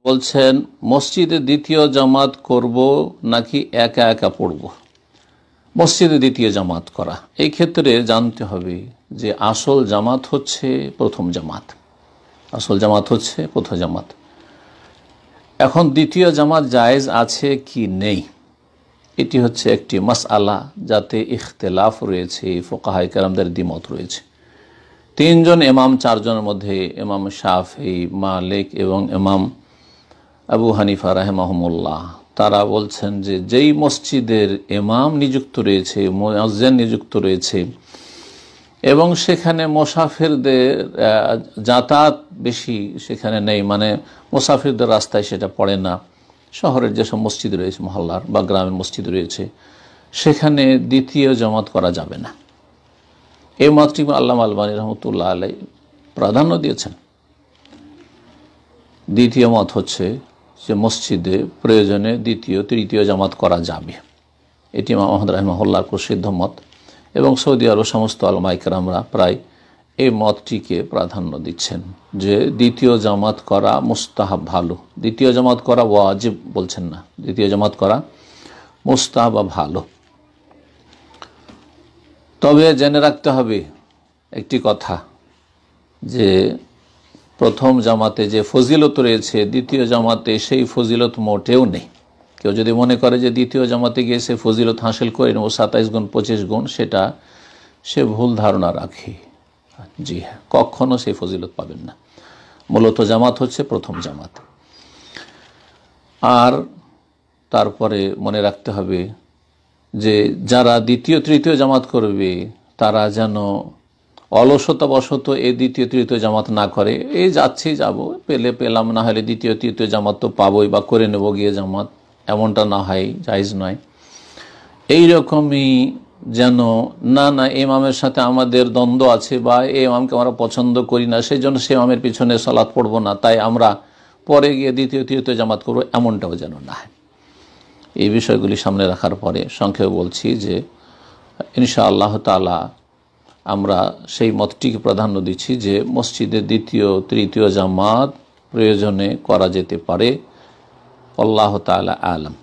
বলছেন মসজিদে দ্বিতীয় জামাত করব নাকি একা একা পড়ব। মসজিদে দ্বিতীয় জামাত করা, এই ক্ষেত্রে জানতে হবে যে আসল জামাত হচ্ছে প্রথম জামাত, আসল জামাত হচ্ছে প্রথম জামাত। এখন দ্বিতীয় জামাত জায়েজ আছে কি নেই, এটি হচ্ছে একটি মাসআলা যাতে ইখতিলাফ রয়েছে, ফুকাহায়ে কেরামদের দ্বিমত রয়েছে। তিনজন ইমাম, চারজনের মধ্যে ইমাম শাফিঈ, মালিক এবং ইমাম আবু হানিফা রাহিমাহুমুল্লাহ, তারা বলছেন যে যেই মসজিদের ইমাম নিযুক্ত রয়েছে, মুয়াজ্জিন নিযুক্ত রয়েছে এবং সেখানে মুসাফিরদের যাতায়াত বেশি সেখানে নেই, মানে মুসাফিরদের রাস্তায় সেটা পড়ে না, শহরের যেসব মসজিদ রয়েছে, মহল্লার বা গ্রামের মসজিদ রয়েছে, সেখানে দ্বিতীয় জামাত করা যাবে না। এই মতটি আল্লামা আলবানী রহমতুল্লাহ আলাইহি প্রাধান্য দিয়েছেন। দ্বিতীয় মত হচ্ছে যে মসজিদে প্রয়োজনে দ্বিতীয় তৃতীয় জামাত করা যাবে, এটি ইমাম আহমদ রাহিমাহুল্লাহর প্রসিদ্ধ মত এবং সৌদি আরব সমস্ত উলামায়ে কেরামরা প্রায় এই মতটিকে প্রাধান্য দিচ্ছেন যে দ্বিতীয় জামাত করা মুস্তাহাব, ভালো। দ্বিতীয় জামাত করা ওয়াজিব বলছেন না, দ্বিতীয় জামাত করা মুস্তাহাব বা ভালো। তবে জেনে রাখতে হবে একটি কথা, যে প্রথম জামাতে যে ফজিলত রয়েছে দ্বিতীয় জামাতে সেই ফজিলত মোটেও নেই। কেউ যদি মনে করে যে দ্বিতীয় জামাতে গিয়ে সে ফজিলত হাসিল করে নেব 27 গুণ 25 গুণ, সেটা সে ভুল ধারণা রাখে। জি হ্যাঁ, কখনো সেই ফজিলত পাবেন না। মূলত জামাত হচ্ছে প্রথম জামাত। আর তারপরে মনে রাখতে হবে যে যারা দ্বিতীয় তৃতীয় জামাত করবে তারা যেন অলসতাবশত এই দ্বিতীয় তৃতীয় জামাত না করে, এই যাচ্ছি যাব, পেলে পেলাম, না হলে দ্বিতীয় তৃতীয় জামাত তো পাবোই বা করে নেব গিয়ে জামাত, এমনটা না হয়, জায়েজ নয়। এইরকমই যেন না ইমামের সাথে আমাদের দ্বন্দ্ব আছে বা এই ইমামকে আমরা পছন্দ করি না, সেই জন্য সে ইমামের পিছনে সালাত পড়বো না, তাই আমরা পরে গিয়ে দ্বিতীয় তৃতীয় জামাত করবো, এমনটাও যেন না হয়। এই বিষয়গুলি সামনে রাখার পরে সংক্ষেপে বলছি যে ইনশাআল্লাহ তাআলা আমরা সেই মতটিকে প্রাধান্য দিচ্ছি যে মসজিদে দ্বিতীয় তৃতীয় জামাত প্রয়োজনে করা যেতে পারে। আল্লাহ তাআলা আলাম।